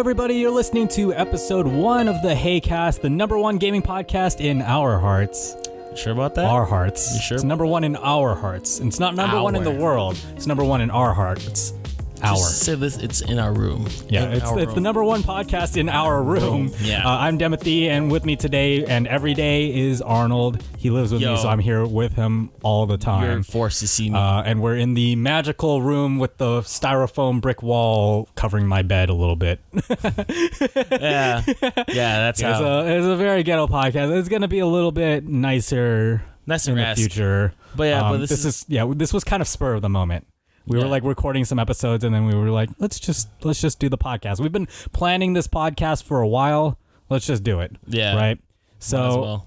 everybody. You're listening to episode 1 of the Heycast, the number 1 gaming podcast in our hearts. You sure about that? Our hearts. You sure? It's number 1 in our hearts. It's not number 1 in the world. It's number 1 in our hearts. Just say this, it's in our room. Yeah, it's the number 1 podcast in our room. Yeah. I'm Demothy, and with me today and every day is Arnold. He lives with me, so I'm here with him all the time. You're forced to see me. And we're in the magical room with the styrofoam brick wall covering my bed a little bit. Yeah, that's how. It's a very ghetto podcast. It's going to be a little bit nicer in the future. But yeah, but this was kind of spur of the moment. We were like recording some episodes, and then we were like, let's just do the podcast. We've been planning this podcast for a while. Let's just do it. Yeah. Right. So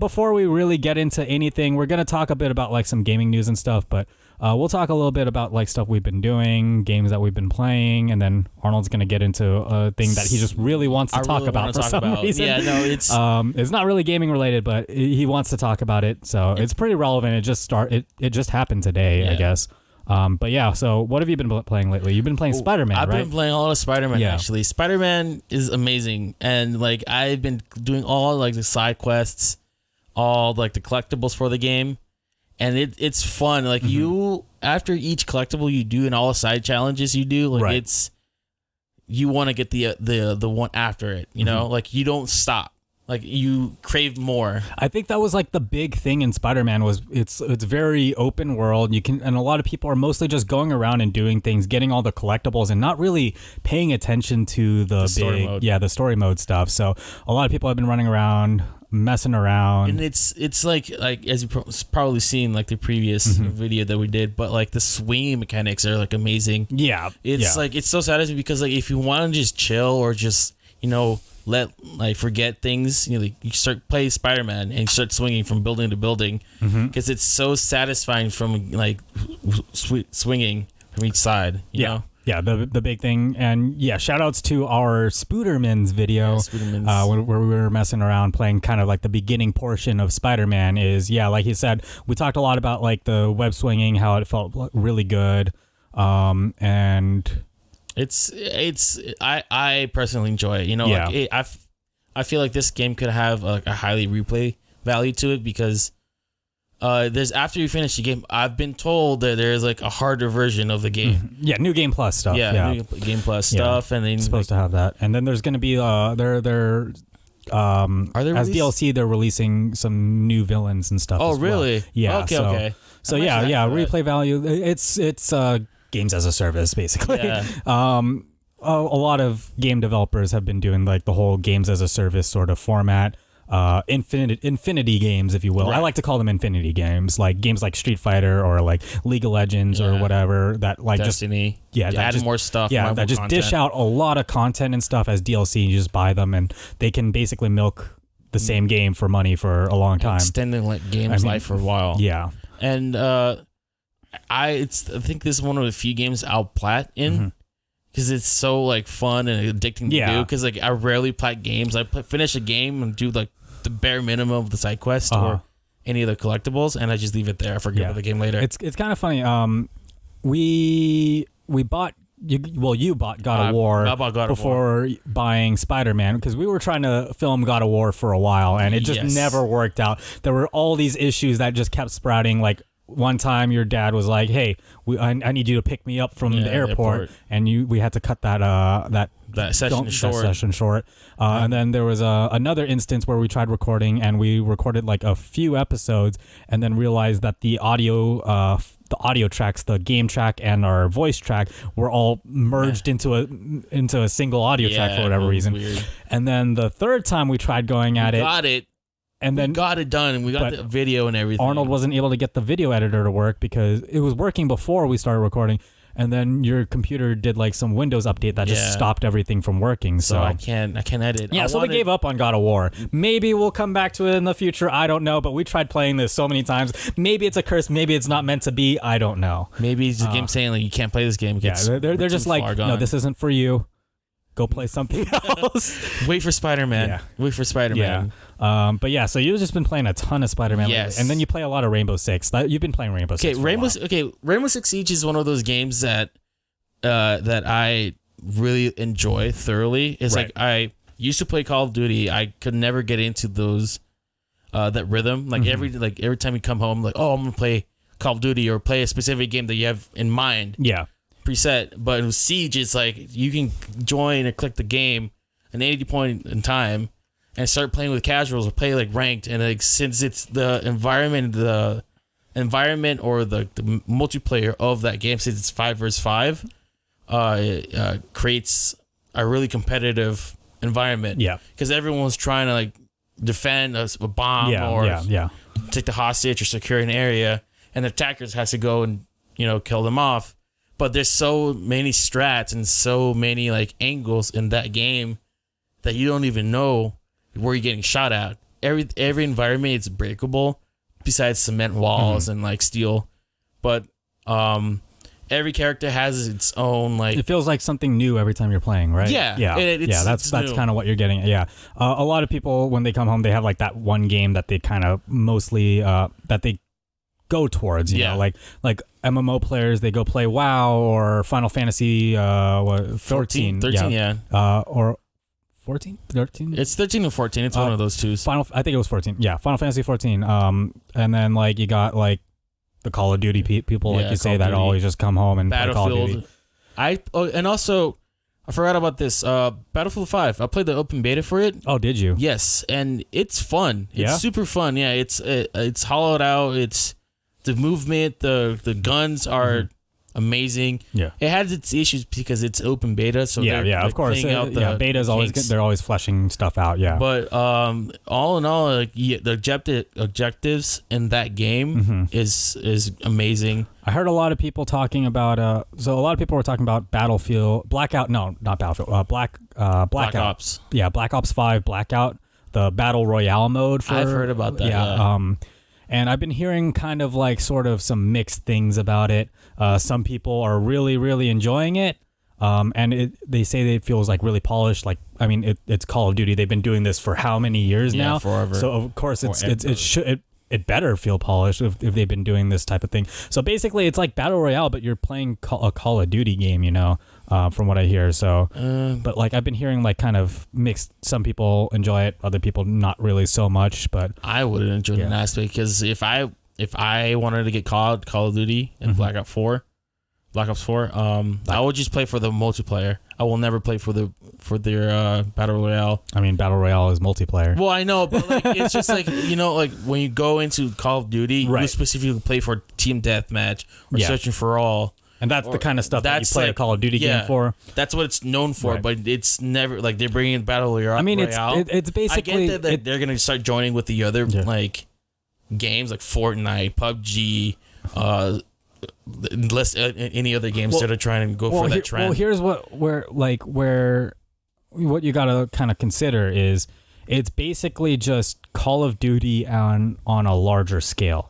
before we really get into anything, we're gonna talk a bit about like some gaming news and stuff. But we'll talk a little bit about like stuff we've been doing, games that we've been playing, and then Arnold's gonna get into a thing that he just really wants to talk about for some reason. Yeah, no, it's not really gaming related, but he wants to talk about it. So it's pretty relevant. It just happened today, I guess. But yeah, so what have you been playing lately? You've been playing Spider-Man, right? I've been playing a lot of Spider-Man, actually. Spider-Man is amazing. And, like, I've been doing all, like, the side quests, all, like, the collectibles for the game. And it's fun. Like, you, after each collectible you do and all the side challenges you do, like, you want to get the one after it, you know? Like, you don't stop. Like, you crave more. I think that was like the big thing in Spider-Man was it's very open world. And a lot of people are mostly just going around and doing things, getting all the collectibles and not really paying attention to the story mode. the story mode stuff. So a lot of people have been running around, messing around. And it's like as you've probably seen like the previous video that we did, but like the swinging mechanics are like amazing. Yeah. It's like it's so satisfying because like if you want to just chill or just, you know, forget things, you know, like you start playing Spider-Man and you start swinging from building to building because it's so satisfying from like swinging from each side, you know? Yeah, the big thing. And yeah, shout outs to our Spooderman's video where we were messing around playing kind of like the beginning portion of Spider-Man is, like you said, we talked a lot about like the web swinging, how it felt really good. And I personally enjoy it. You know, like I feel like this game could have like a highly replay value to it because there's after you finish the game, I've been told that there's like a harder version of the game. Yeah, new game plus stuff. New game plus stuff, and then it's supposed to have that. And then there's going to be are there as DLC they're releasing some new villains and stuff. Oh, as really? Well. Yeah. Okay. So replay value. It's games as a service, basically. Yeah. A lot of game developers have been doing like the whole games as a service sort of format. Infinity games, if you will. Right. I like to call them infinity games, like games like Street Fighter or like League of Legends or whatever. That like Destiny. Add more stuff. Yeah, that just content. dish out a lot of content and stuff as DLC. You just buy them and they can basically milk the same game for money for a long time, extending like game's life for a while. Yeah, and I think this is one of the few games I'll plat in because it's so like fun and addicting to do. Because like I rarely plat games. I finish a game and do like the bare minimum of the side quest or any of the collectibles, and I just leave it there. I forget about the game later. It's kind of funny. We bought. You bought God of War before buying Spider-Man because we were trying to film God of War for a while and it just never worked out. There were all these issues that just kept sprouting. Like one time your dad was like, "Hey, I need you to pick me up from the airport," and we had to cut that session short. And then there was another instance where we tried recording and we recorded like a few episodes and then realized that the audio tracks, the game track and our voice track were all merged into a single audio track for whatever reason. Weird. And then the third time we tried going at it. And then got it done and we got the video and everything. Arnold wasn't able to get the video editor to work because it was working before we started recording. And then your computer did like some Windows update that just stopped everything from working. So I can't edit. Yeah, so we gave up on God of War. Maybe we'll come back to it in the future. I don't know. But we tried playing this so many times. Maybe it's a curse. Maybe it's not meant to be. I don't know. Maybe it's a game saying like you can't play this game. They're just like, no, this isn't for you. Go play something else. Wait for Spider-Man. Yeah. Wait for Spider-Man. Yeah. But yeah, so you've just been playing a ton of Spider-Man. Yes. And then you play a lot of Rainbow Six. You've been playing Rainbow Six. Rainbow Six Siege is one of those games that I really enjoy thoroughly is like I used to play Call of Duty. I could never get into those that rhythm. Like every time you come home, like, oh, I'm gonna play Call of Duty or play a specific game that you have in mind. Yeah. Preset. But with Siege, it's like you can join or click the game at any point in time and start playing with casuals or play like ranked. And like since it's the environment or the multiplayer of that game, since it's 5 versus 5, creates a really competitive environment. Yeah. Because everyone's trying to like defend a bomb or take the hostage or secure an area, and the attackers has to go and kill them off. But there's so many strats and so many like angles in that game that you don't even know where you're getting shot at. Every environment is breakable, besides cement walls and like steel. But every character has its own like. It feels like something new every time you're playing, right? Yeah. That's kind of what you're getting. Yeah. A lot of people when they come home, they have like that one game that they kind of mostly that they go towards. You know, like MMO players, they go play WoW or Final Fantasy 14. 13, or 14, 13. It's 13 or 14. It's one of those two. I think it was 14. Yeah, Final Fantasy 14. And then like you got like the Call of Duty people, like you say, that always just come home and play Call of Duty. And also I forgot about this. Battlefield 5. I played the open beta for it. Oh, did you? Yes, and it's fun. It's super fun. Yeah, it's hollowed out. It's the movement. The guns are amazing. Yeah, it has its issues because it's open beta. So of course. Beta's always they're always fleshing stuff out. Yeah, but all in all, like the objectives in that game is amazing. I heard a lot of people talking about. So a lot of people were talking about Blackout. No, not Battlefield. Black Ops. Yeah, Black Ops 5 Blackout, the Battle Royale mode. I've heard about that. Yeah. And I've been hearing kind of like sort of some mixed things about it. Some people are really, really enjoying it. And they say that it feels like really polished. Like, I mean, it's Call of Duty. They've been doing this for how many years now? Forever. So of course it better feel polished if they've been doing this type of thing. So basically it's like Battle Royale, but you're playing a Call of Duty game, from what I hear. So, but like I've been hearing like kind of mixed. Some people enjoy it, other people not really so much. But I wouldn't enjoy an aspect because if I wanted to get Call of Duty and Black Ops 4, I would just play for the multiplayer. I will never play for their Battle Royale. I mean, Battle Royale is multiplayer. Well, I know, but like it's just like like when you go into Call of Duty, you specifically play for Team Deathmatch or Searching for All. And that's the kind of stuff that you play a Call of Duty game for. That's what it's known for, but it's never like they're bringing in Battle Royale. I mean, it's basically. I get that they're gonna start joining with the other like games like Fortnite, PUBG, unless any other games that are trying to go for that trend. Well, here's what you gotta kind of consider is it's basically just Call of Duty on a larger scale.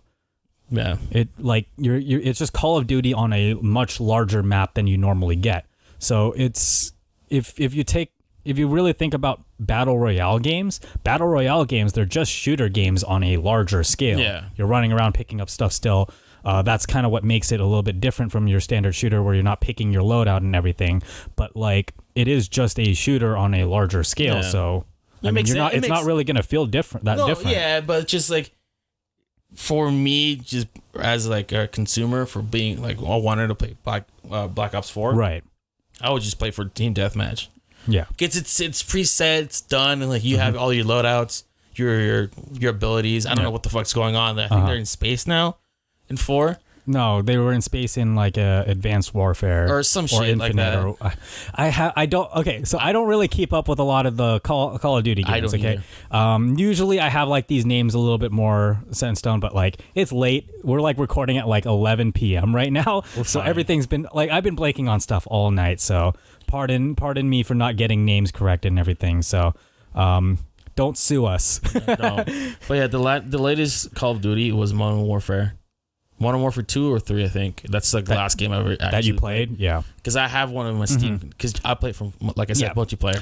Yeah, it's just Call of Duty on a much larger map than you normally get. So it's if you really think about Battle Royale games, they're just shooter games on a larger scale. Yeah, you're running around picking up stuff still. That's kind of what makes it a little bit different from your standard shooter where you're not picking your loadout and everything. But like it is just a shooter on a larger scale. Yeah. So it's not really gonna feel different. Yeah, but just like. For me, just as like a consumer, for being like I wanted to play Black Ops 4, right? I would just play for Team Deathmatch. Yeah, because it's preset, it's done, and like you have all your loadouts, your abilities. I don't know what the fuck's going on. I think they're in space now, in 4. No, they were in space in like Advanced Warfare or some shit Infinite, like that. I don't really keep up with a lot of the Call of Duty games. Usually I have like these names a little bit more set in stone, but like it's late. We're like recording at like 11 p.m. right now, so everything's been like I've been blanking on stuff all night. So pardon me for not getting names corrected and everything. So don't sue us. No. But yeah, the latest Call of Duty was Modern Warfare. Modern Warfare 2 or 3, I think. That's like the last game I ever actually that you played. Yeah, because I have one on my Steam. Because I play from, like I said, multiplayer.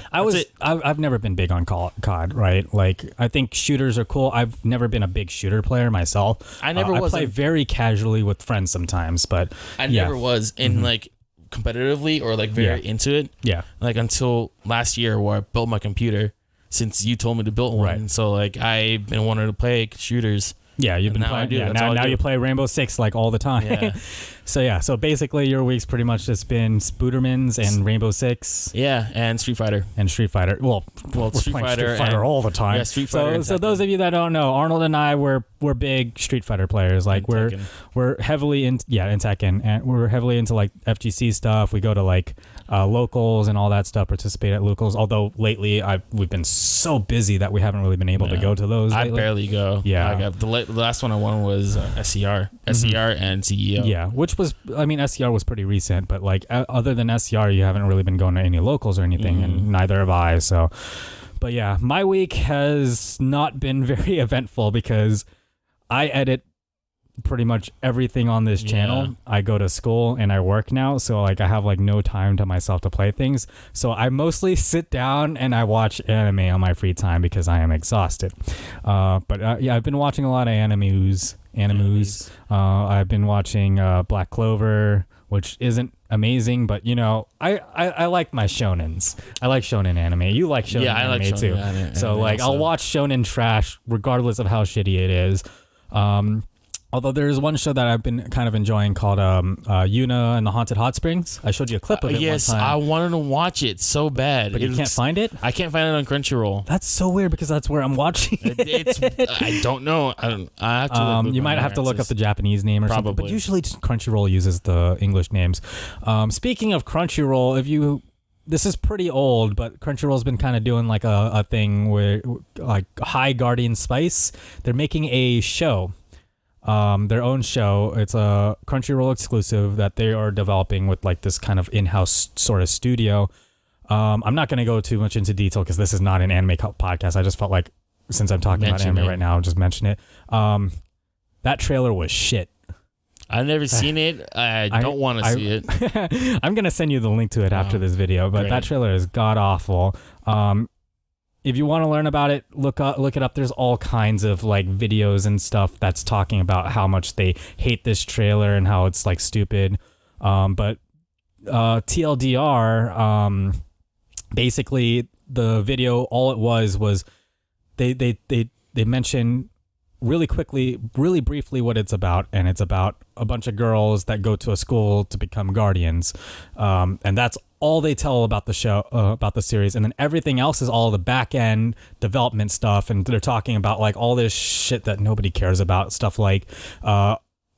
I've never been big on COD, right? Like I think shooters are cool. I've never been a big shooter player myself. I never was. I play very casually with friends sometimes, but I never was. And like competitively or like very into it. Yeah. Like until last year where I built my computer, since you told me to build one. Right. So like I've been wanting to play shooters. Yeah, you've been playing. Yeah, now you play Rainbow Six like all the time. Yeah. So basically your week's pretty much just been Spoodermans and Rainbow Six. Yeah, and Street Fighter. Well, Street Fighter all the time. Yeah, Street Fighter. So those of you that don't know, Arnold and I we're big Street Fighter players. Like we're heavily in Tekken, and we're heavily into like FGC stuff. We go to like locals and all that stuff. Participate at locals. Although lately we've been so busy that we haven't really been able to go to those. I barely go. Yeah, like the last one I won was SCR and CEO. Yeah, which was, I mean, SCR was pretty recent, but like other than SCR, you haven't really been going to any locals or anything, and neither have I. So, but yeah, my week has not been very eventful because I edit pretty much everything on this channel. I go to school and I work now, so like I have like no time to myself to play things. So I mostly sit down and I watch anime on my free time because I am exhausted. But I've been watching a lot of animes. I've been watching Black Clover, which isn't amazing, but you know, I like my shonens. I like shonen anime. You like shonen anime, I like shonen too. So like I'll watch shonen trash regardless of how shitty it is. Although there is one show that I've been kind of enjoying called Yuna and the Haunted Hot Springs. I showed you a clip of it yes, one time. I wanted to watch it so bad. But you can't find it? I can't find it on Crunchyroll. That's so weird because that's where I'm watching it. I don't know. I have to you might have to look up the Japanese name or something. But usually Crunchyroll uses the English names. Speaking of Crunchyroll, this is pretty old, but Crunchyroll's been kind of doing like a thing where like High Guardian Spice. They're making a show. Their own show. It's a Crunchyroll exclusive that they are developing with like this kind of in-house sort of studio. I'm not going to go too much into detail because this is not an anime podcast. I just felt like since I'm talking about anime right now, I'll just mention it. That trailer was shit. I've never seen it. I don't want to see it. I'm going to send you the link to it after this video, but that trailer is god awful. If you want to learn about it, look it up. There's all kinds of like videos and stuff that's talking about how much they hate this trailer and how it's like stupid. But TLDR, basically the video, all it was they mention really quickly, really briefly what it's about, and it's about a bunch of girls that go to a school to become guardians, and that's all they tell about the show, about the series, and then everything else is all the back end development stuff, and they're talking about like all this shit that nobody cares about, stuff like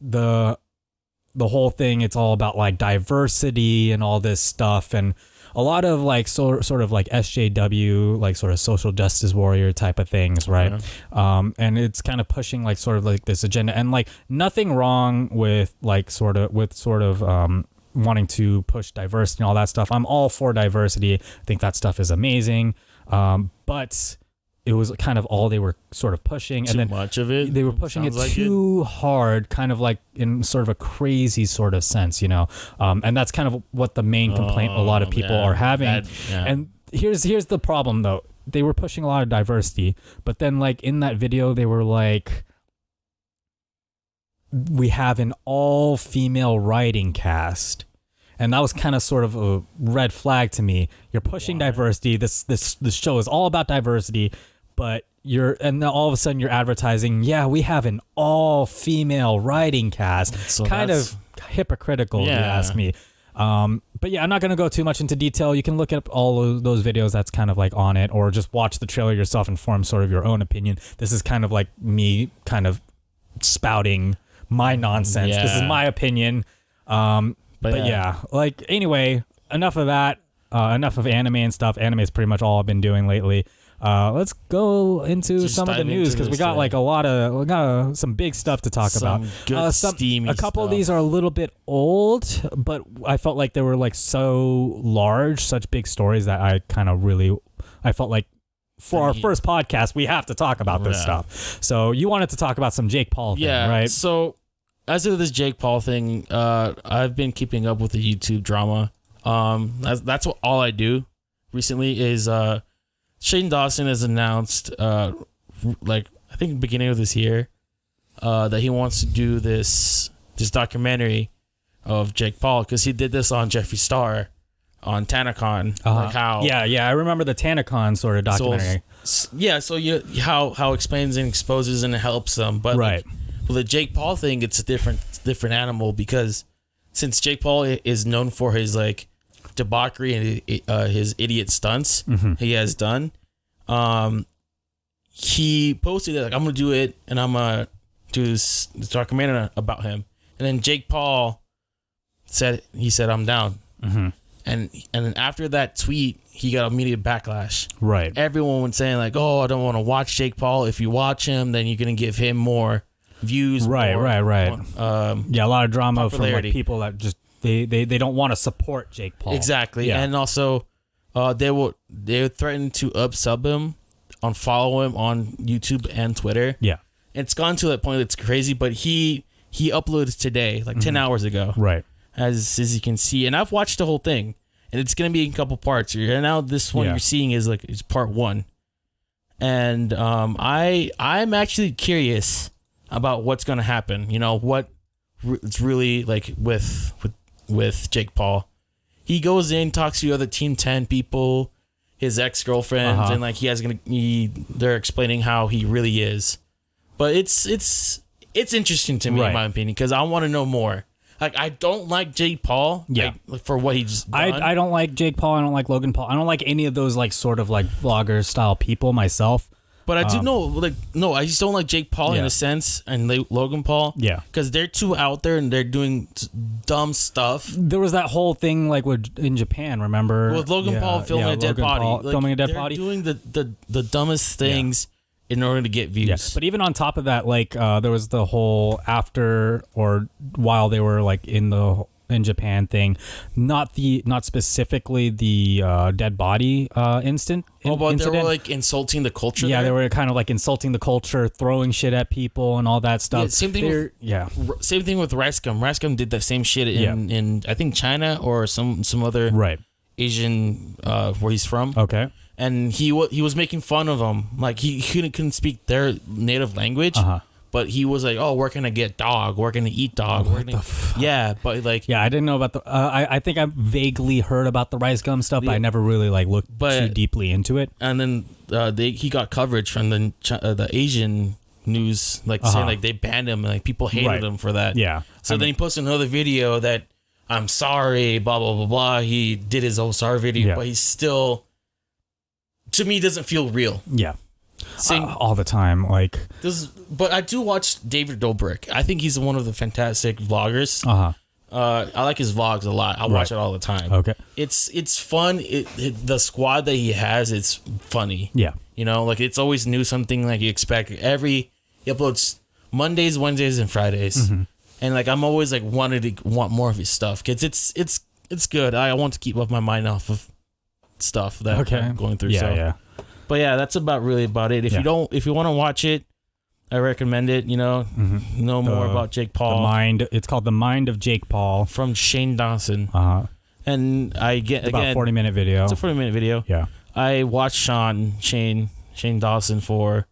the whole thing. It's all about like diversity and all this stuff, and a lot of like sort of like SJW, like sort of social justice warrior type of things, right? Yeah. And it's kind of pushing like sort of like this agenda, and like nothing wrong with like sort of wanting to push diversity and all that stuff. I'm all for diversity. I think that stuff is amazing. But it was kind of all they were sort of pushing. Too much of it? They were pushing it too hard, kind of like in sort of a crazy sort of sense, you know? And that's kind of what the main complaint a lot of people are having. And here's the problem, though. They were pushing a lot of diversity, but then like in that video, they were like, we have an all-female writing cast. And that was kind of sort of a red flag to me. You're pushing diversity. This show is all about diversity, but and then all of a sudden you're advertising, we have an all-female writing cast. So kind of hypocritical, if you ask me. But yeah, I'm not going to go too much into detail. You can look up all of those videos that's kind of like on it, or just watch the trailer yourself and form sort of your own opinion. This is kind of like me kind of spouting my nonsense. This is my opinion. But yeah, like anyway, enough of that. Enough of anime and stuff. Anime is pretty much all I've been doing lately. Let's go into some of the news because we got like some big stuff to talk about. Good steamy a couple stuff. of these are a little bit old, but I felt like they were like so large, such big stories that I felt like for our first podcast we have to talk about this stuff. So you wanted to talk about some Jake Paul thing, right? So as of this Jake Paul thing, I've been keeping up with the YouTube drama. That's all I do recently is Shane Dawson has announced like I think beginning of this year that he wants to do this documentary of Jake Paul, because he did this on Jeffree Star on TanaCon. Like how I remember the TanaCon sort of documentary. So you how explains and exposes and it helps them. But right. With the Jake Paul thing, it's a different animal, because since Jake Paul is known for his like debauchery and his idiot stunts he has done, he posted it like, I'm gonna do it and I'm gonna do this documentary about him. And then Jake Paul said I'm down. And then after that tweet, he got immediate backlash. Right. Everyone was saying like, oh, I don't want to watch Jake Paul. If you watch him, then you're gonna give him more views. Right. A lot of drama from like people that just they don't want to support Jake Paul. Exactly. Yeah. And also, they threatened to unsub him, unfollow him on YouTube and Twitter. Yeah. It's gone to that point that's crazy, but he uploaded today, like 10 hours ago. Right. As you can see, and I've watched the whole thing, and it's gonna be in a couple parts. And now this one you're seeing is part 1, and I'm actually curious about what's gonna happen. You know what it's really like with Jake Paul. He goes in, talks to other Team 10 people, his ex-girlfriends, and like they're explaining how he really is. But it's interesting to me, in my opinion, because I want to know more. Like, I don't like Jake Paul for what he's done. I don't like Jake Paul. I don't like Logan Paul. I don't like any of those like sort of like vlogger style people myself. But I do know, I just don't like Jake Paul in a sense, and Logan Paul. Yeah. Because they're too out there and they're doing dumb stuff. There was that whole thing like in Japan, remember? With Logan Paul filming a dead body. Filming a dead body. They're doing the dumbest things in order to get views. Yeah. But even on top of that, like there was the whole after or while they were like in Japan thing, not specifically the dead body incident. They were like insulting the culture. Yeah, there? They were kind of like insulting the culture, throwing shit at people and all that stuff. Same thing with Rice Gum. Rice Gum did the same shit in I think China or some other Asian where he's from. Okay. And he was making fun of them, like he couldn't speak their native language, but he was like, "Oh, we're gonna get dog, we're gonna eat dog." But like, I didn't know about the. I think I vaguely heard about the Rice Gum stuff, but I never really like looked too deeply into it. And then he got coverage from the Asian news, like saying like they banned him, and like people hated him for that. Yeah. So then he posted another video that I'm sorry, blah blah blah blah. He did his own sorry video, but he's still. To me, doesn't feel real. Yeah. All the time. But I do watch David Dobrik. I think he's one of the fantastic vloggers. I like his vlogs a lot. I watch it all the time. Okay. It's fun. The squad that he has, it's funny. Yeah. You know, like it's always new, something like you expect. He uploads Mondays, Wednesdays, and Fridays. And like I'm always like want more of his stuff because it's good. I want to keep my mind off of stuff that I'm going through. But that's about it. If you want to watch it, I recommend it. You know, know more about Jake Paul. It's called The Mind of Jake Paul from Shane Dawson. And I get about a 40-minute video. It's a 40-minute video. Yeah. I watched Shane Dawson for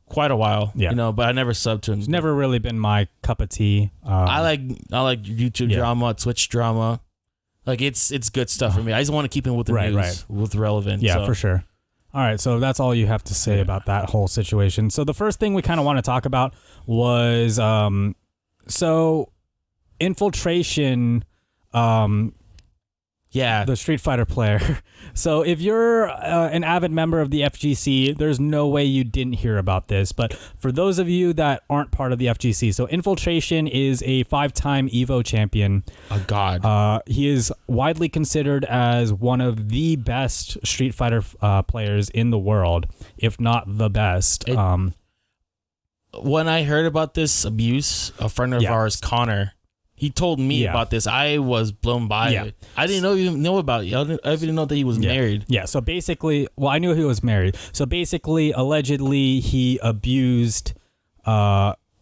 quite a while. Yeah. You know, but I never subbed to him. It's never really been my cup of tea. I like YouTube drama, Twitch drama. Like it's good stuff for me. I just want to keep in with the news, with relevant. Yeah, for sure. All right, so that's all you have to say about that whole situation. So the first thing we kind of want to talk about was so Infiltration. The Street Fighter player. So if you're an avid member of the FGC, there's no way you didn't hear about this. But for those of you that aren't part of the FGC, so Infiltration is a 5-time EVO champion. A god. He is widely considered as one of the best Street Fighter players in the world, if not the best. When I heard about this abuse, a friend of ours, Connor, he told me about this. I was blown by it. I didn't even know about it. I didn't know that he was married. Yeah, so basically, I knew he was married. So basically, allegedly, he abused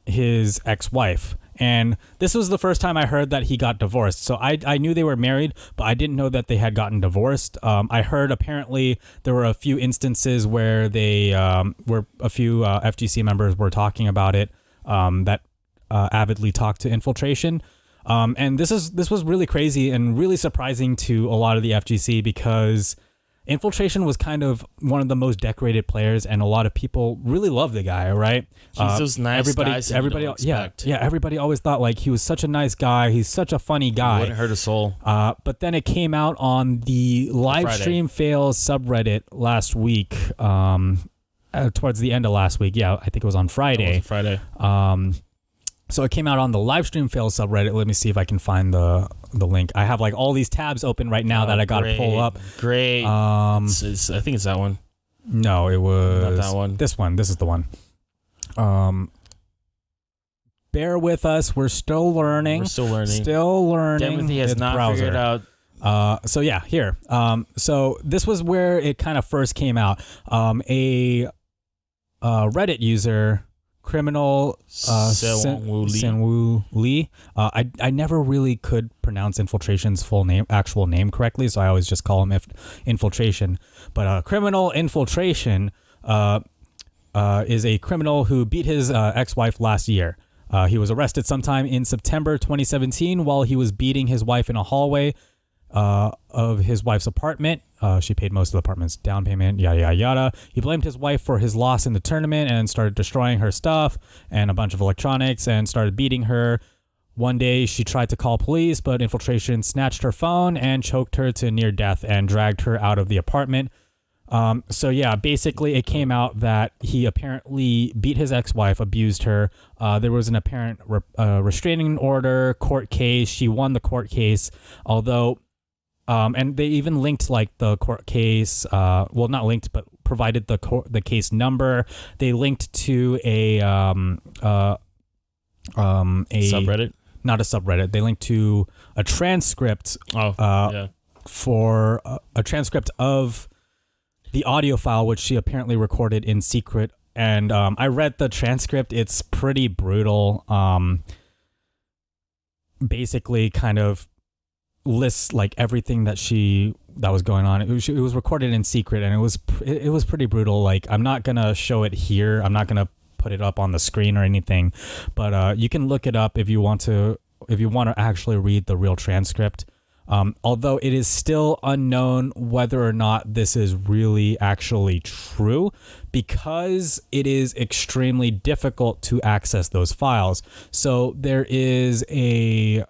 his ex-wife. And this was the first time I heard that he got divorced. So I knew they were married, but I didn't know that they had gotten divorced. I heard apparently there were a few instances where where a few FGC members were talking about it that avidly talked to Infiltration. And this was really crazy and really surprising to a lot of the FGC because Infiltration was kind of one of the most decorated players, and a lot of people really love the guy, right? He's those nice guys. Everybody always thought like he was such a nice guy. He's such a funny guy. Wouldn't hurt a soul. But then it came out on the live stream fails subreddit last week. Towards the end of last week, I think it was on Friday. So it came out on the live stream fails subreddit. Let me see if I can find the link. I have like all these tabs open right now that I got to pull up. Great. I think it's that one. No, it was not that one. This one. This is the one. Bear with us. We're still learning. Demothy has not figured out. So yeah, here. So this was where it kind of first came out. A Reddit user, criminal Senwoo Lee. I never really could pronounce Infiltration's actual name correctly, so I always just call him Infiltration. But criminal Infiltration is a criminal who beat his ex-wife last year. He was arrested sometime in September 2017 while he was beating his wife in a hallway of his wife's apartment. She paid most of the apartment's down payment, yada, yada, yada. He blamed his wife for his loss in the tournament and started destroying her stuff and a bunch of electronics and started beating her. One day, she tried to call police, but Infiltration snatched her phone and choked her to near death and dragged her out of the apartment. So yeah, basically it came out that he apparently beat his ex-wife, abused her. There was an apparent restraining order, court case. She won the court case, although... and they even linked like the court case, well, not linked, but provided the case number. They linked to a subreddit, not a subreddit. They linked to a transcript. For a transcript of the audio file, which she apparently recorded in secret. And I read the transcript. It's pretty brutal. Basically, kind of lists like everything that was going on. It was recorded in secret, and it was pretty brutal. Like, I'm not gonna show it here. I'm not gonna put it up on the screen or anything, but you can look it up if you want to actually read the real transcript. Although it is still unknown whether or not this is really actually true, because it is extremely difficult to access those files. So there is a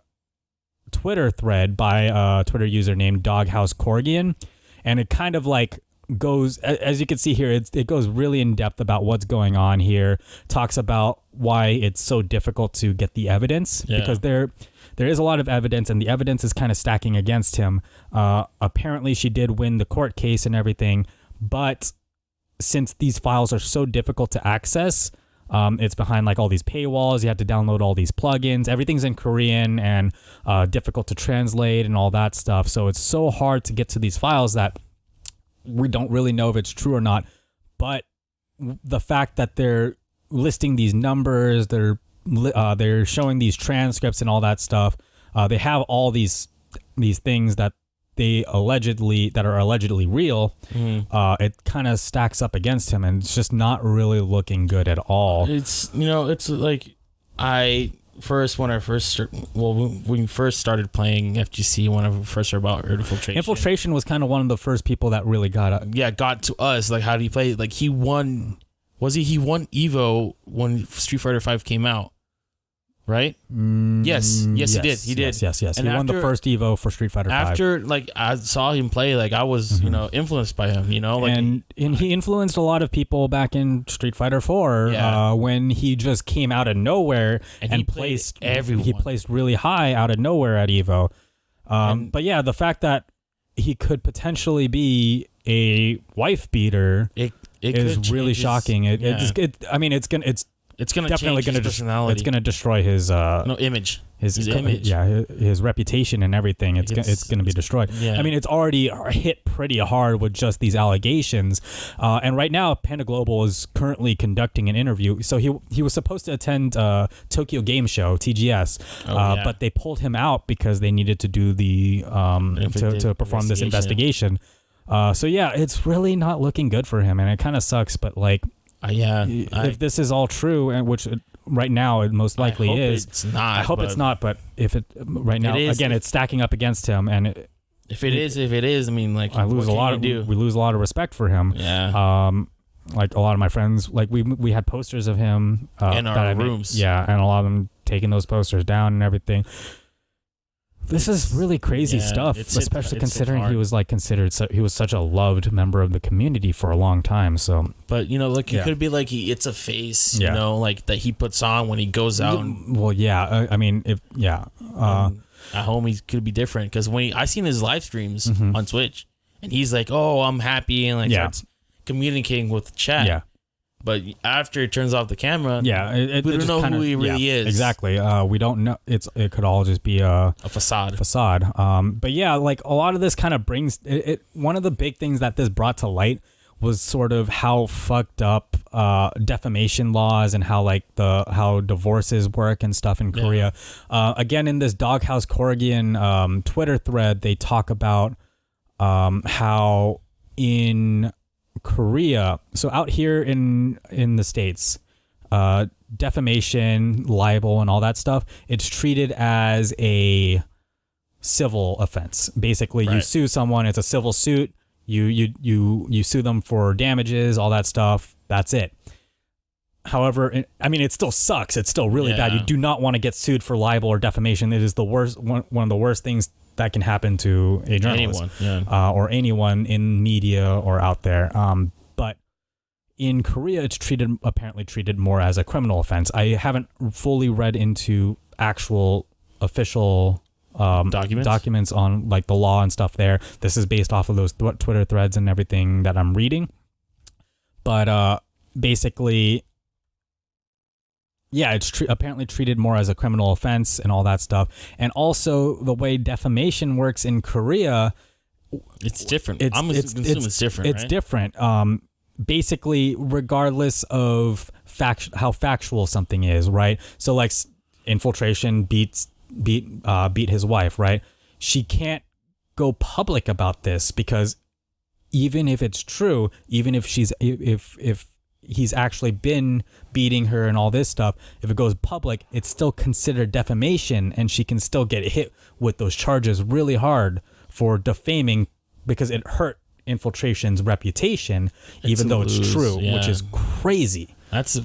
Twitter thread by a Twitter user named Doghouse Corgian, and it kind of like goes, as you can see here, it goes really in depth about what's going on here, talks about why it's so difficult to get the evidence, because there is a lot of evidence, and the evidence is kind of stacking against him. Apparently she did win the court case and everything, but since these files are so difficult to access, it's behind like all these paywalls. You have to download all these plugins. Everything's in Korean and difficult to translate and all that stuff. So it's so hard to get to these files that we don't really know if it's true or not. But the fact that they're listing these numbers, they're showing these transcripts and all that stuff. They have all these things that are allegedly real. It kind of stacks up against him, and it's just not really looking good at all. It's like when we first started playing FGC, when I first heard about Infiltration. Infiltration was kind of one of the first people that really got to us. Like, how did he play? Like, he won. He won Evo when Street Fighter V came out, right? Yes, he did. Yes. And he won the first Evo for Street Fighter V. After, like, I saw him play, like, I was, influenced by him, like, and he influenced a lot of people back in Street Fighter 4 when he just came out of nowhere and placed everyone. He placed really high out of nowhere at Evo. But yeah, the fact that he could potentially be a wife beater is really shocking. It's definitely going to personality. It's going to destroy his image. His image. His reputation and everything. It's going to be destroyed. Yeah. I mean, it's already hit pretty hard with just these allegations. And right now, Panda Global is currently conducting an interview. So he was supposed to attend Tokyo Game Show TGS, but they pulled him out because they needed to do the to perform this investigation. So yeah, it's really not looking good for him, and it kind of sucks. But like, if this is all true, and which right now it most likely is. It's not. I hope it's not, but if it right now, again, it's stacking up against him, and if it is, I mean, like, we lose a lot of respect for him. Yeah. Like a lot of my friends, like we had posters of him in our rooms. Yeah, and a lot of them taking those posters down and everything. This is really crazy stuff, especially considering he was like considered. He was such a loved member of the community for a long time. So, but like it could be like it's a face, you know, like that he puts on when he goes out. Well, yeah, I mean, at home he could be different because when I seen his live streams on Twitch, and he's like, "Oh, I'm happy," and like starts communicating with chat. Yeah. But after it turns off the camera, we don't know who he really is. Exactly. We don't know. It could all just be a facade. But yeah, like a lot of this kind of brings it. One of the big things that this brought to light was sort of how fucked up defamation laws and how divorces work and stuff in Korea. Again, in this Doghouse Corrigan Twitter thread, they talk about how in Korea, so out here in the States, defamation, libel, and all that stuff, it's treated as a civil offense. Basically, you sue someone, it's a civil suit. You sue them for damages, all that stuff. That's it. However, I mean, it still sucks. It's still really bad. You do not want to get sued for libel or defamation. It is the worst, one of the worst things that can happen to a journalist or anyone in media or out there. But in Korea, it's apparently treated more as a criminal offense. I haven't fully read into actual official documents on like the law and stuff there. This is based off of those Twitter threads and everything that I'm reading. But basically, yeah, it's apparently treated more as a criminal offense and all that stuff. And also the way defamation works in Korea, it's different. It's different. It's different. Basically, regardless of how factual something is, right? So like Infiltration beat his wife, right? She can't go public about this because even if it's true, even if he's actually been beating her and all this stuff, if it goes public, it's still considered defamation, and she can still get hit with those charges really hard for defaming because it hurt Infiltration's reputation, even though it's true, which is crazy. That's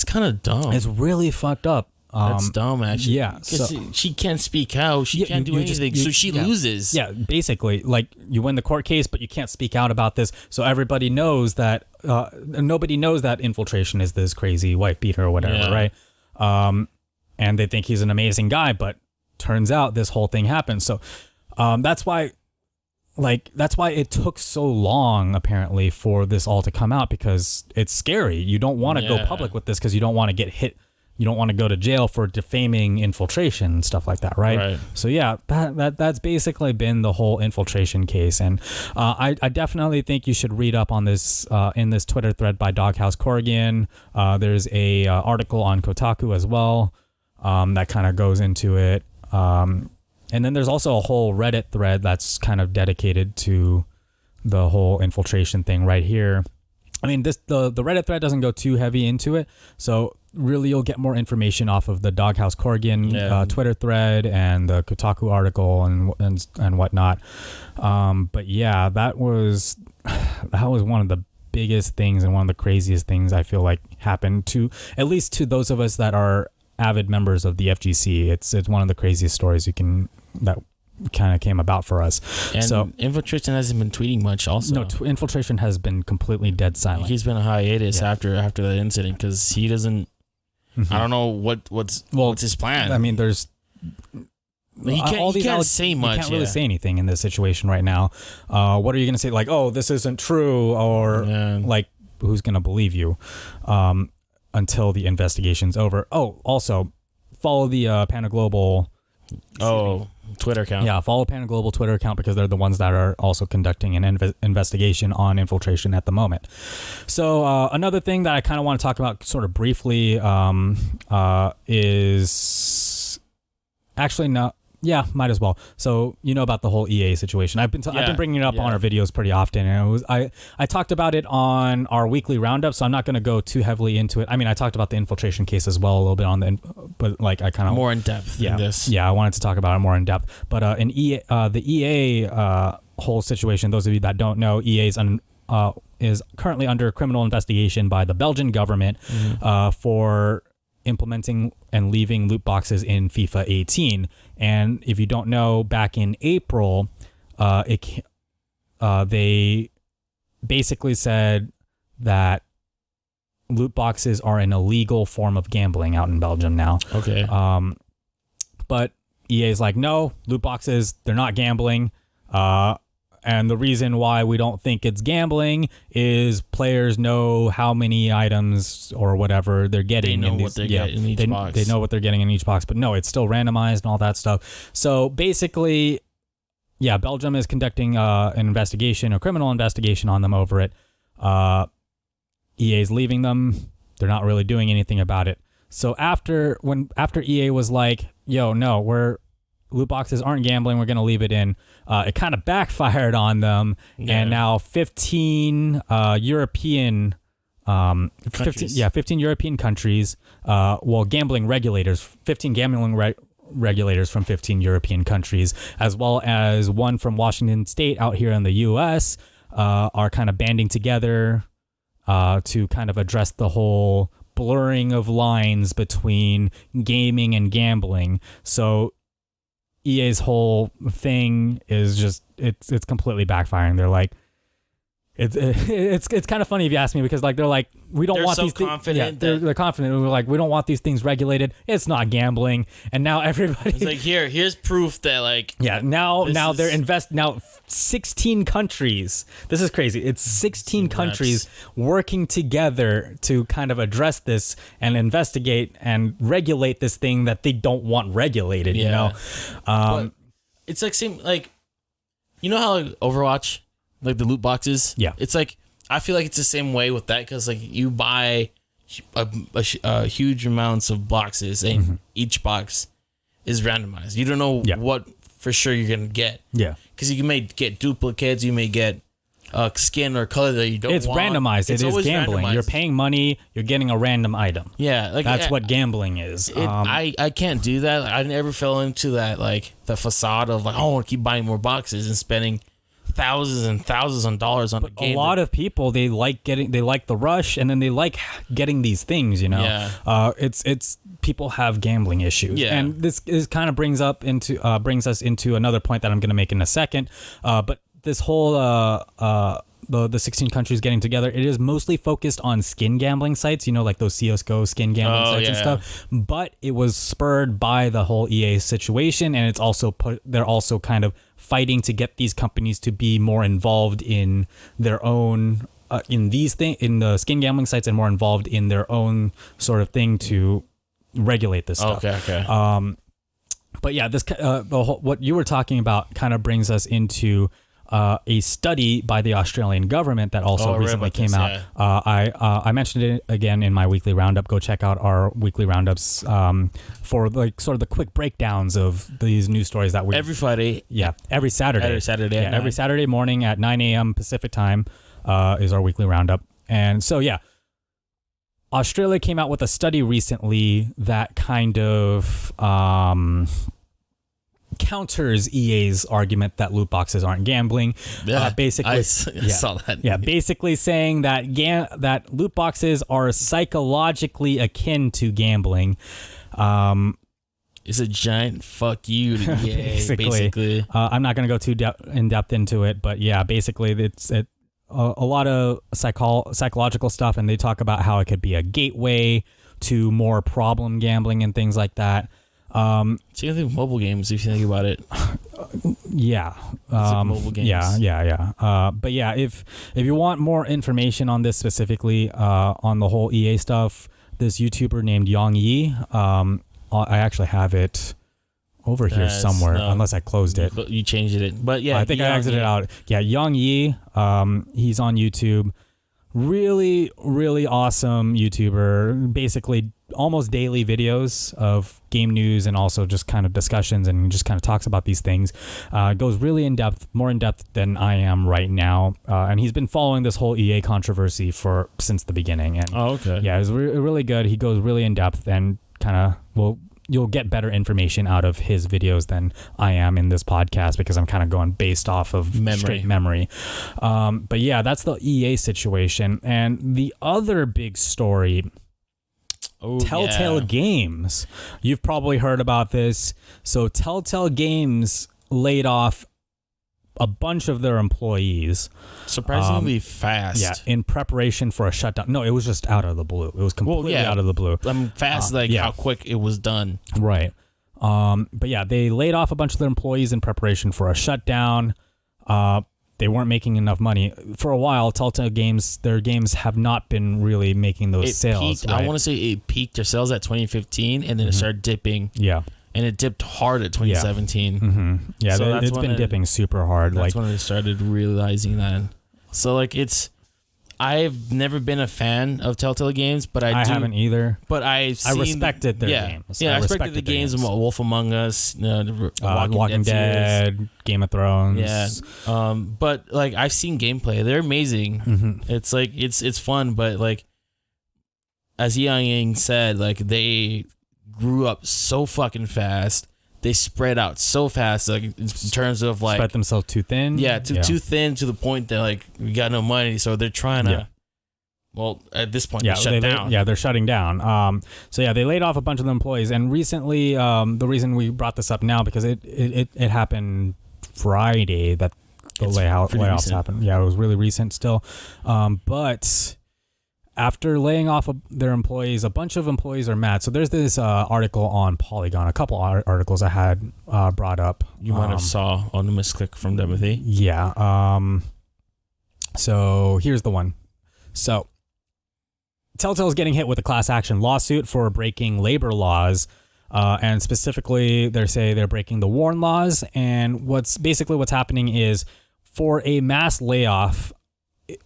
kind of dumb. It's really fucked up. That's dumb, actually. Yeah, because she can't speak out. She can't do anything, so she loses. Yeah, basically, like you win the court case, but you can't speak out about this, so everybody knows that. Nobody knows that Infiltration is this crazy wife beater or whatever, right? And they think he's an amazing guy, but turns out this whole thing happened. So that's why it took so long, apparently, for this all to come out, because it's scary. You don't want to go public with this because you don't want to get hit. You don't want to go to jail for defaming Infiltration and stuff like that, right? So yeah, that's basically been the whole Infiltration case, and I definitely think you should read up on this in this Twitter thread by Doghouse Corrigan. There's a article on Kotaku as well that kind of goes into it, and then there's also a whole Reddit thread that's kind of dedicated to the whole Infiltration thing right here. I mean, the Reddit thread doesn't go too heavy into it, so really you'll get more information off of the Doghouse Corrigan Twitter thread and the Kotaku article and whatnot. But yeah, that was one of the biggest things and one of the craziest things I feel like happened to, at least to those of us that are avid members of the FGC. It's one of the craziest stories that kind of came about for us. And so Infiltration hasn't been tweeting much also. No, Infiltration has been completely dead silent. He's been a hiatus after that incident because he doesn't I don't know what's his plan. I mean, there's he can't say much. He can't really say anything in this situation right now. What are you going to say? Like, oh, this isn't true, or like, who's going to believe you until the investigation's over? Oh, also, follow the Panda Global Twitter account. Yeah, follow Panda Global Twitter account because they're the ones that are also conducting an investigation on Infiltration at the moment. So another thing that I kind of want to talk about sort of briefly is actually not. Yeah, might as well. So you know about the whole EA situation. I've been bringing it up on our videos pretty often, and I talked about it on our weekly roundup. So I'm not going to go too heavily into it. I mean, I talked about the infiltration case as well a little bit but like I kind of more in depth. In this. Yeah, I wanted to talk about it more in depth. But the EA whole situation. Those of you that don't know, EA is currently under criminal investigation by the Belgian government for implementing and leaving loot boxes in FIFA 18. And if you don't know, back in April, they basically said that loot boxes are an illegal form of gambling out in Belgium now. Okay. But EA is like, no, loot boxes, they're not gambling. And the reason why we don't think it's gambling is players know how many items or whatever they're getting. They know what they're getting in each box. They know what they're getting in each box, but no, it's still randomized and all that stuff. So basically, yeah, Belgium is conducting an investigation, a criminal investigation on them over it. EA's leaving them. They're not really doing anything about it. So after EA was like, yo, no, loot boxes aren't gambling, we're going to leave it in. It kind of backfired on them, and now 15 European countries. 15 European countries, gambling regulators, 15 gambling regulators from 15 European countries, as well as one from Washington State out here in the U.S., are kind of banding together to kind of address the whole blurring of lines between gaming and gambling. So EA's whole thing is just it's completely backfiring. They're like, it's kind of funny if you ask me, because like they're like, we don't want these things. Yeah, they're confident. We're like, we don't want these things regulated. It's not gambling. And now everybody's like, here's proof that like, now they're 16 countries. This is crazy. It's 16 countries working together to kind of address this and investigate and regulate this thing that they don't want regulated. You know, but it's like same like, you know how like Overwatch, like the loot boxes. Yeah, it's like, I feel like it's the same way with that, because like you buy a huge amounts of boxes, and each box is randomized. You don't know what for sure you're gonna get. Yeah, because you may get duplicates, you may get skin or color that you don't want. It's randomized. It is gambling. Randomized. You're paying money, you're getting a random item. Yeah, like that's what gambling is. I can't do that. I never fell into that, like the facade of like, oh, I want to keep buying more boxes and spending thousands and thousands of dollars on a game. A lot of people, they like the rush, and then they like getting these things, you know. Yeah. It's people have gambling issues. Yeah. And this kind of brings us into another point that I'm going to make in a second. But this whole the 16 countries getting together, it is mostly focused on skin gambling sites, you know, like those CSGO skin gambling sites and stuff. But it was spurred by the whole EA situation, and it's also they're also kind of fighting to get these companies to be more involved in their own in the skin gambling sites, and more involved in their own sort of thing to regulate this stuff. Okay. But yeah, this what you were talking about kind of brings us into a study by the Australian government that also recently came out. Yeah. I mentioned it again in my weekly roundup. Go check out our weekly roundups for like sort of the quick breakdowns of these news stories that we every Friday. Yeah, every Saturday. Every Saturday morning at 9 a.m. Pacific time is our weekly roundup. And so yeah, Australia came out with a study recently that kind of counters EA's argument that loot boxes aren't gambling. Yeah, basically, I saw that. Yeah, basically saying that that loot boxes are psychologically akin to gambling. It's a giant fuck you to EA. basically. I'm not going to go too in depth into it, but yeah, basically it's a lot of psychological stuff, and they talk about how it could be a gateway to more problem gambling and things like that. Same thing with mobile games, if you think about it. Yeah. Like mobile games. Yeah. But yeah, if you want more information on this specifically, on the whole EA stuff, this YouTuber named Yang Yi, I actually have it over here somewhere, unless I closed it. You changed it. But yeah, I think I exited out. Yeah, Yang Yi, he's on YouTube. really, really awesome YouTuber, basically almost daily videos of game news and also just kind of discussions, and just kind of talks about these things. Goes really in depth, more in depth than I am right now. And he's been following this whole EA controversy since the beginning. And yeah, it's really good. He goes really in depth and kind of, you'll get better information out of his videos than I am in this podcast, because I'm kind of going based off of straight memory. But yeah, that's the EA situation. And the other big story, Telltale Games. You've probably heard about this. So Telltale Games laid off a bunch of their employees. Surprisingly fast. Yeah, in preparation for a shutdown. No, it was just out of the blue. It was completely out of the blue. Fast, how quick it was done. Right. But yeah, they laid off a bunch of their employees in preparation for a shutdown. They weren't making enough money. For a while, Telltale Games, their games have not been really making those sales. Right? I want to say it peaked their sales at 2015, and then it started dipping. Yeah. And it dipped hard at 2017. Yeah, yeah, so it's been dipping super hard. That's when they started realizing that. So I've never been a fan of Telltale Games, but I haven't either. But I respected their games. Yeah, I respected the games. Wolf Among Us, Walking Dead, Game of Thrones. Yeah. But I've seen gameplay. They're amazing. It's it's fun, but as Yang said, they grew up so fucking fast. They spread out so fast, in terms of spread themselves too thin. Yeah, too thin to the point that we got no money, so they're trying to. Well, at this point, shut down. They're shutting down. So yeah, they laid off a bunch of the employees, and recently, the reason we brought this up now because it happened Friday that the layoffs happened. Yeah, it was really recent still, but. After laying off their employees, a bunch of employees are mad. So there's this article on Polygon, a couple articles I had brought up. You might have saw on the misclick from Demothy. Yeah. So here's the one. So Telltale's getting hit with a class action lawsuit for breaking labor laws. And specifically, they're breaking the WARN laws. And what's happening is for a mass layoff,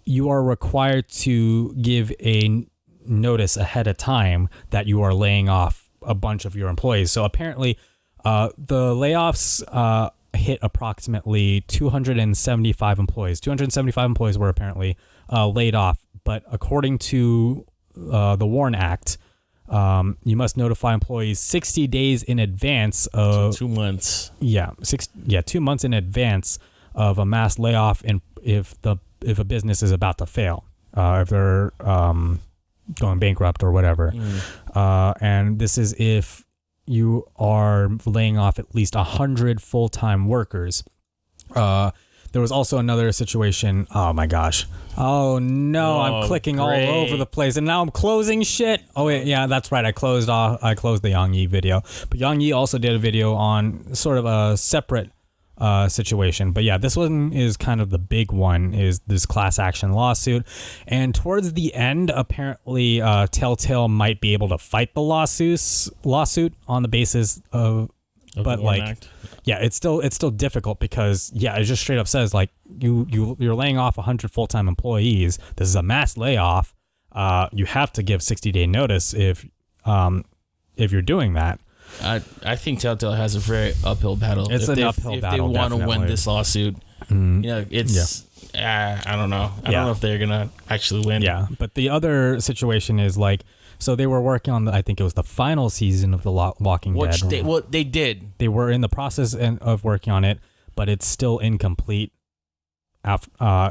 you are required to give a notice ahead of time that you are laying off a bunch of your employees. So apparently, the layoffs hit approximately 275 employees. 275 employees were apparently laid off. But according to the WARN Act, you must notify employees 60 days in advance of 2 months. Yeah, 2 months in advance of a mass layoff, and if a business is about to fail, if they're going bankrupt or whatever. And this is if you are laying off at least 100 full-time workers. There was also another situation. Oh my gosh. Oh no, I'm clicking all over the place, and now I'm closing shit. Oh yeah, that's right. I closed the Yang Yi video. But Yang Yi also did a video on sort of a separate situation. But yeah, this one is kind of the big one, is this class action lawsuit. And towards the end, apparently Telltale might be able to fight the lawsuit on the basis of but yeah, it's still difficult because it just straight up says you're laying off 100 full-time employees. This is a mass layoff. You have to give 60-day notice if you're doing that. I think Telltale has a very uphill battle. It's an uphill battle. If they want to win this lawsuit, it's I don't know. I don't know if they're gonna actually win. Yeah, but the other situation is so they were working on I think it was the final season of The Walking Dead. They did. They were in the process of working on it, but it's still incomplete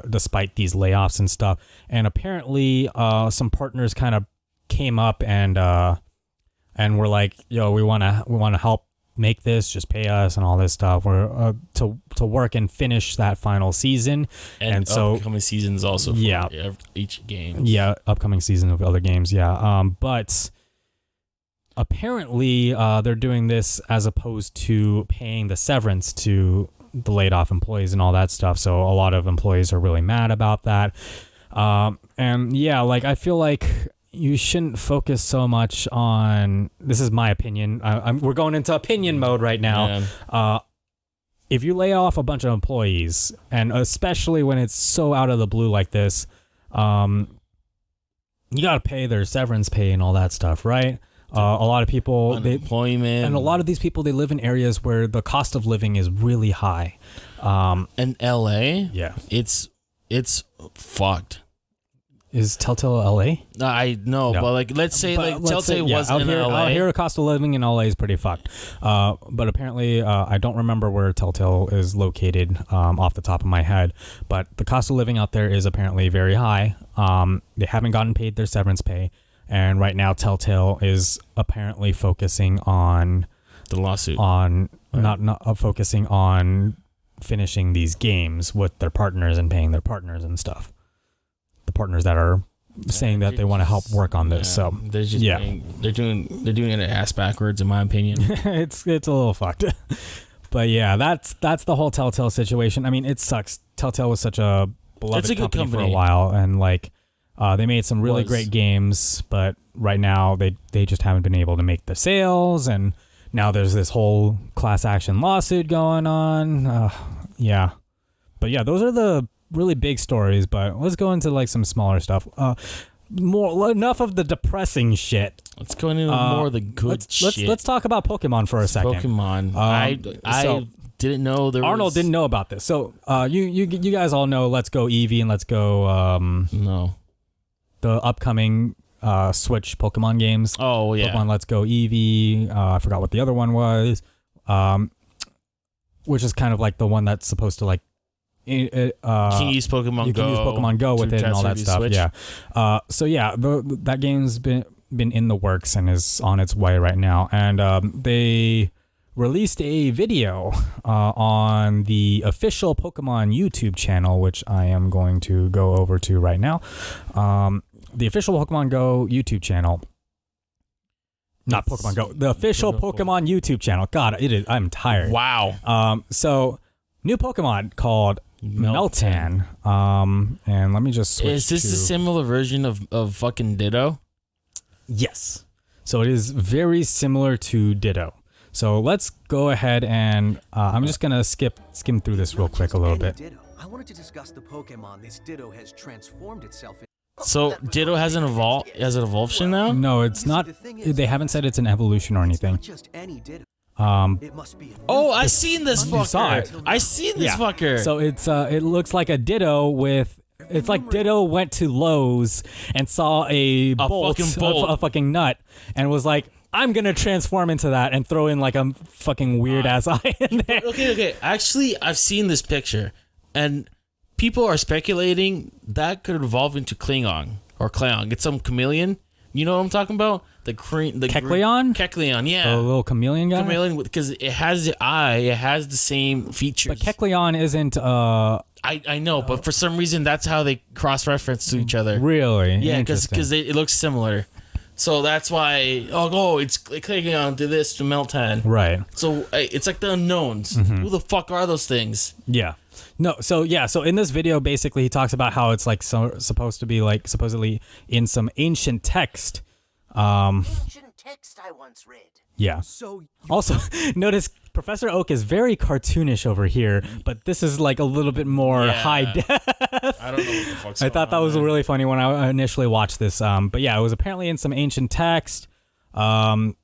despite these layoffs and stuff. And apparently, some partners kind of came up and we're like, yo, we want to help make this, just pay us and all this stuff. We're to work and finish that final season, and so upcoming seasons also for each game. Yeah, upcoming season of other games. Yeah, but apparently they're doing this as opposed to paying the severance to the laid off employees and all that stuff. So a lot of employees are really mad about that. And yeah, I feel like you shouldn't focus so much on, this is my opinion. We're going into opinion mode right now. If you lay off a bunch of employees, and especially when it's so out of the blue like this, you got to pay their severance pay and all that stuff, right? A lot of people, unemployment, and a lot of these people, they live in areas where the cost of living is really high. In LA, yeah, it's fucked. Is Telltale LA? I know, no. But like, let's say Telltale was in LA. Out here, the cost of living in LA is pretty fucked. But apparently, I don't remember where Telltale is located off the top of my head. But the cost of living out there is apparently very high. They haven't gotten paid their severance pay, and right now Telltale is apparently focusing on the lawsuit. Not focusing on finishing these games with their partners and paying their partners and stuff. The partners that are saying that they want to help work on this. So they're just they're doing it ass backwards, in my opinion. it's a little fucked. But yeah, that's the whole Telltale situation. I mean, it sucks. Telltale was such a beloved company for a while, and like they made some really great games, but right now they just haven't been able to make the sales, and now there's this whole class action lawsuit going on. Yeah. But yeah, those are the really big stories, but let's go into like some smaller stuff. Enough of the depressing shit. Let's go into more of the good shit. Let's talk about Pokemon for a second. Pokemon. I didn't know there Arnold didn't know about this. So you guys all know Let's Go Eevee and Let's Go no. The upcoming Switch Pokemon games. Oh yeah. Pokemon Let's Go Eevee. I forgot what the other one was. Which is kind of like the one that's supposed to like you can use Pokemon Go. You can use Pokemon Go with it and all that stuff. Switch. Yeah. So yeah, that game's been in the works and is on its way right now. And they released a video on the official Pokemon YouTube channel, which I am going to go over to right now. The official Pokemon Go YouTube channel. Not Pokemon Go. The official Pokemon YouTube channel. God, it is. I'm tired. Wow. So new Pokemon called Meltan. And let me just switch. Is this a similar version of fucking Ditto? Yes. So it is very similar to Ditto. So let's go ahead and I'm just gonna skim through this real quick a little bit. I wanted to discuss the Pokemon this Ditto has transformed itself in. So Ditto has an evolution now? No, it's not. They haven't said it's an evolution or anything. Just any Ditto. I seen this fucker. Saw it. I seen this fucker. So it looks like a Ditto with. It's like Ditto went to Lowe's and saw a fucking nut, and was like, I'm gonna transform into that and throw in like a fucking weird ass eye in there. Okay. Actually, I've seen this picture, and people are speculating that could evolve into Klingon or Clown. Get some chameleon. You know what I'm talking about? The Kecleon? Kecleon, yeah. The little chameleon guy? Chameleon, because it has the eye, it has the same features. But Kecleon isn't, I know, but for some reason, that's how they cross-reference to each other. Really? Yeah, because it looks similar. So that's why, it's Kecleon to this, to Meltan. Right. So it's like the unknowns. Mm-hmm. Who the fuck are those things? Yeah. No, so in this video, basically, he talks about how it's like supposed to be like supposedly in some ancient text. Ancient text I once read. Yeah. Also, notice Professor Oak is very cartoonish over here, but this is like a little bit more high def. I don't know what the fuck's I thought that was really funny when I initially watched this. But yeah, it was apparently in some ancient text. There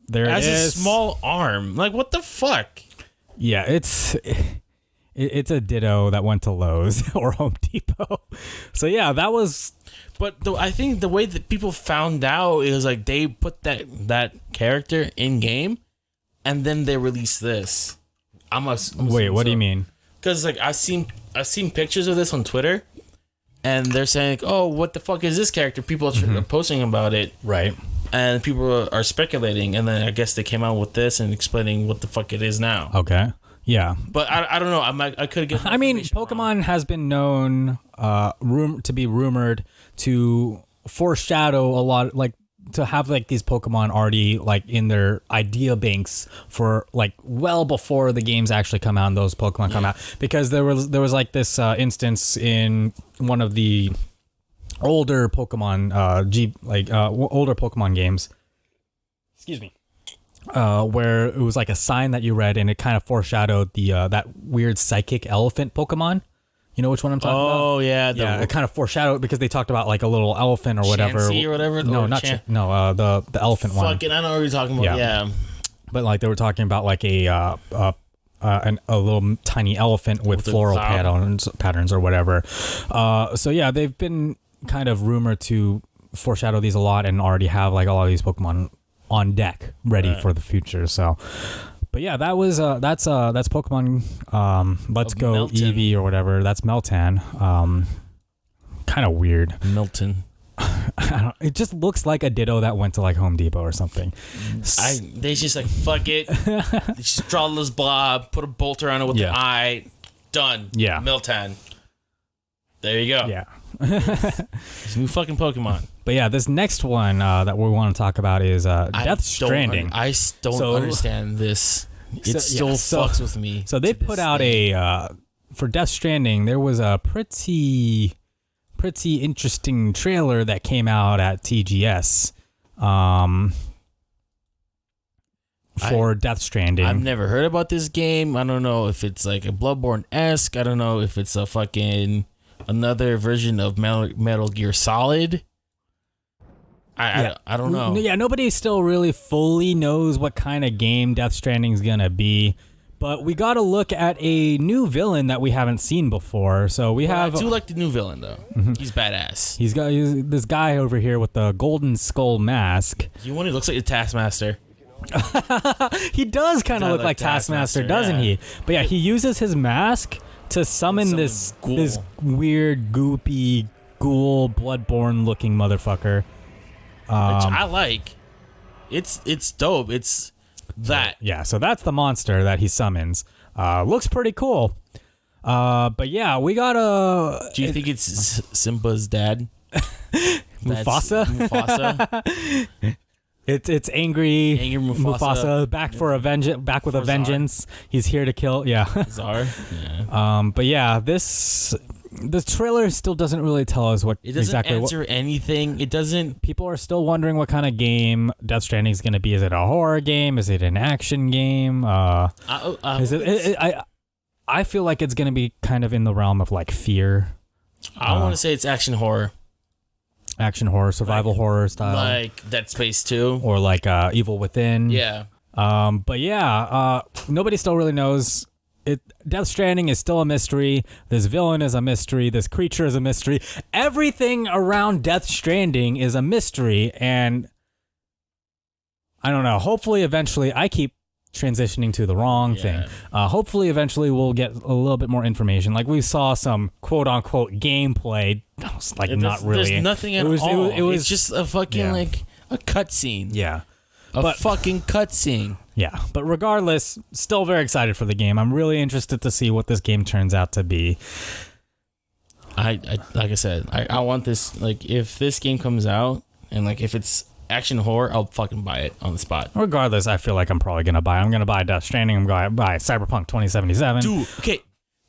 it is. A small arm. Like, what the fuck? Yeah, it's a Ditto that went to Lowe's or Home Depot. So yeah, that was. But I think the way that people found out is like they put that character in game, and then they released this. Wait, what do you mean? Because like I've seen pictures of this on Twitter, and they're saying, like, "Oh, what the fuck is this character?" People are posting about it, right? And people are speculating, and then I guess they came out with this and explaining what the fuck it is now. Okay. Yeah, but I don't know. I could get. I mean, Pokemon has been known, to be rumored to foreshadow a lot, like to have like these Pokemon already like in their idea banks for like well before the games actually come out and those Pokemon come out, because there was like this instance in one of the older Pokemon older Pokemon games. Excuse me. Where it was like a sign that you read and it kind of foreshadowed the that weird psychic elephant Pokemon You know which one I'm talking about? Oh yeah, it kind of foreshadowed because they talked about like a little elephant or whatever. Chansey or whatever. No, or not the elephant one. Fucking, I know what you're talking about. Yeah. But like they were talking about like a little tiny elephant with floral patterns or whatever. So yeah, they've been kind of rumored to foreshadow these a lot and already have like a lot of these Pokemon on deck ready for the future. So. But yeah, that was that's Pokemon Let's Go Melton. Eevee or whatever. That's Meltan. Kind of weird. Milton. It just looks like a Ditto that went to like Home Depot or something. They just like fuck it. They just draw this blob, put a bolter on it with the eye. Done. Yeah. Miltan. There you go. Yeah. It's new fucking Pokemon. But yeah, this next one that we want to talk about is Death Stranding. I don't understand this. It still fucks with me. So they put out for Death Stranding, there was a pretty interesting trailer that came out at TGS for Death Stranding. I've never heard about this game. I don't know if it's like a Bloodborne-esque. I don't know if it's a fucking another version of Metal Gear Solid. I don't know. Yeah, nobody still really fully knows what kind of game Death Stranding is going to be. But we got to look at a new villain that we haven't seen before. So we have. I do like the new villain, though. Mm-hmm. He's badass. He's this guy over here with the golden skull mask. He looks like a Taskmaster. He does kind of look like Taskmaster, doesn't he? But yeah, he uses his mask to summon this weird, goopy, ghoul, Bloodborne-looking motherfucker. Which I like. It's dope. It's that. Yeah, so that's the monster that he summons. Looks pretty cool. But yeah, we gotta... Do you think it's Simba's dad? Mufasa? Mufasa? It's angry Mufasa back with a vengeance. He's here to kill. Yeah. Czar. Yeah. But yeah, the trailer still doesn't really tell us what it doesn't exactly answer anything. It doesn't. People are still wondering what kind of game Death Stranding is going to be. Is it a horror game? Is it an action game? Is it? I feel like it's going to be kind of in the realm of like fear. I want to say it's action horror. Action horror, survival horror style, like Dead Space 2, or like Evil Within. Yeah. But yeah, nobody still really knows. Death Stranding is still a mystery. This villain is a mystery. This creature is a mystery. Everything around Death Stranding is a mystery, and I don't know. Hopefully, eventually, I keep transitioning to the wrong thing. Hopefully, eventually, we'll get a little bit more information. Like we saw some quote-unquote gameplay. That was like not really. There's nothing at all. It was just a fucking like a cutscene. Yeah. A fucking cutscene. Yeah, but regardless, still very excited for the game. I'm really interested to see what this game turns out to be. I like I said, I want this. Like, if this game comes out and like if it's action horror, I'll fucking buy it on the spot. Regardless, I feel like I'm probably gonna buy. I'm gonna buy Death Stranding. I'm gonna buy Cyberpunk 2077. Dude, okay,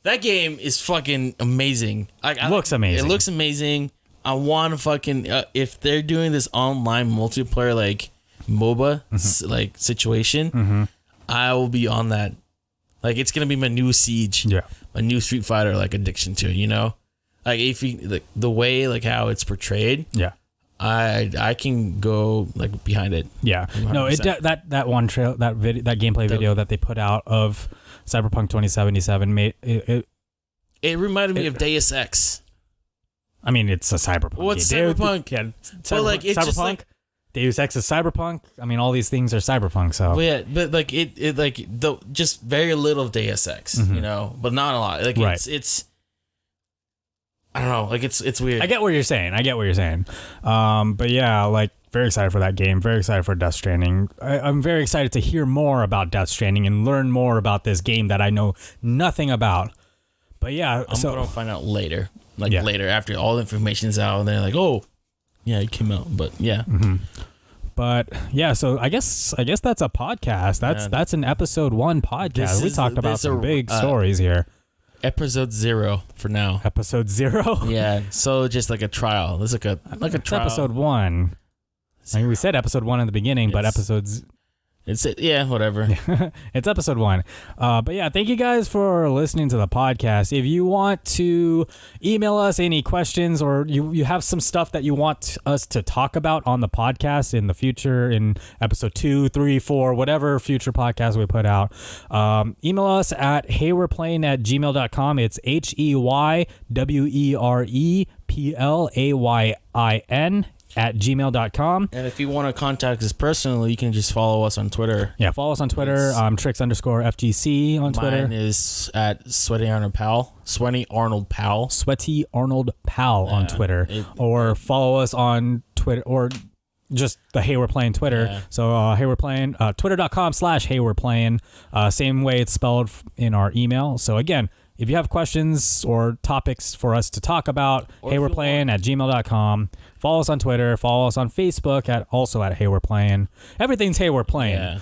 that game is fucking amazing. Looks amazing. It looks amazing. I want to fucking if they're doing this online multiplayer like MOBA like situation, I will be on that. Like, it's gonna be my new Siege, my new Street Fighter like addiction to it. You know, like if you like the way like how it's portrayed. Yeah, I can go like behind it. Yeah, 100%. No, that one trail that gameplay video that they put out of Cyberpunk 2077 made it reminded me of Deus Ex. I mean, it's a Cyberpunk. Well, it's Cyberpunk. Yeah, but like it's Cyberpunk. Just like, Deus Ex is Cyberpunk. I mean, all these things are Cyberpunk. So well, yeah, but like it like just very little of Deus Ex, you know, but not a lot. Like it's I don't know, like it's weird. I get what you're saying. But yeah, like very excited for that game. Very excited for Death Stranding. I'm very excited to hear more about Death Stranding and learn more about this game that I know nothing about. But yeah, I'm gonna find out later. Like later after all the information's out, and they're like, oh. Yeah, it came out, but yeah. But yeah, so I guess that's a podcast. That's an episode 1 podcast. We talked about some big stories here. Episode 0 for now. Episode 0? Yeah. So just like a trial. This is like a trial. Episode 1. I mean, we said episode 1 in the beginning, but episodes. It's it. Yeah, whatever. It's episode 1. But yeah, thank you guys for listening to the podcast. If you want to email us any questions or you have some stuff that you want us to talk about on the podcast in the future, in episode 2, 3, 4, whatever future podcast we put out, email us at heywereplayin@gmail.com. It's HeyWerePlayin @gmail.com. And if you want to contact us personally, you can just follow us on Twitter. Yeah, follow us on Twitter. Tricks_FGC on Twitter. Mine is at Sweaty Arnold Pal. Sweaty Arnold Pal on Twitter. Or follow us on Twitter or just the Hey We're Playing Twitter. Yeah. So Hey We're Playing, twitter.com/Hey We're Playing. Same way it's spelled in our email. So again, if you have questions or topics for us to talk about, heywereplayin@gmail.com. Follow us on Twitter. Follow us on Facebook at Hey We're Playing. Everything's Hey We're Playing. Yeah.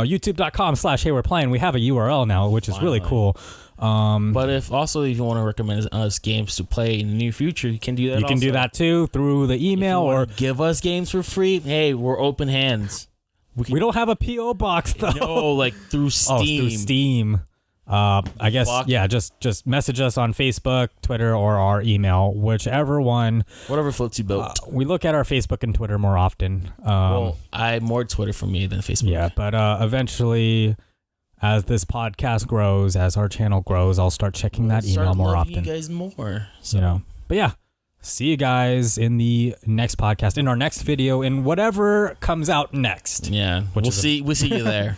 YouTube.com/Hey We're Playing. We have a URL now, which is really cool. But if you want to recommend us games to play in the near future, you can do that. You can do that too through the email or give us games for free. Hey, we're open hands. We don't have a PO box though. No, like through Steam. Oh, through Steam. I guess, just message us on Facebook, Twitter, or our email, whichever one. Whatever floats your boat. We look at our Facebook and Twitter more often. More Twitter for me than Facebook. Yeah, but eventually, as this podcast grows, as our channel grows, I'll start checking that email more often. You guys more. So. But yeah, see you guys in the next podcast, in our next video, in whatever comes out next. Yeah, we'll see you there.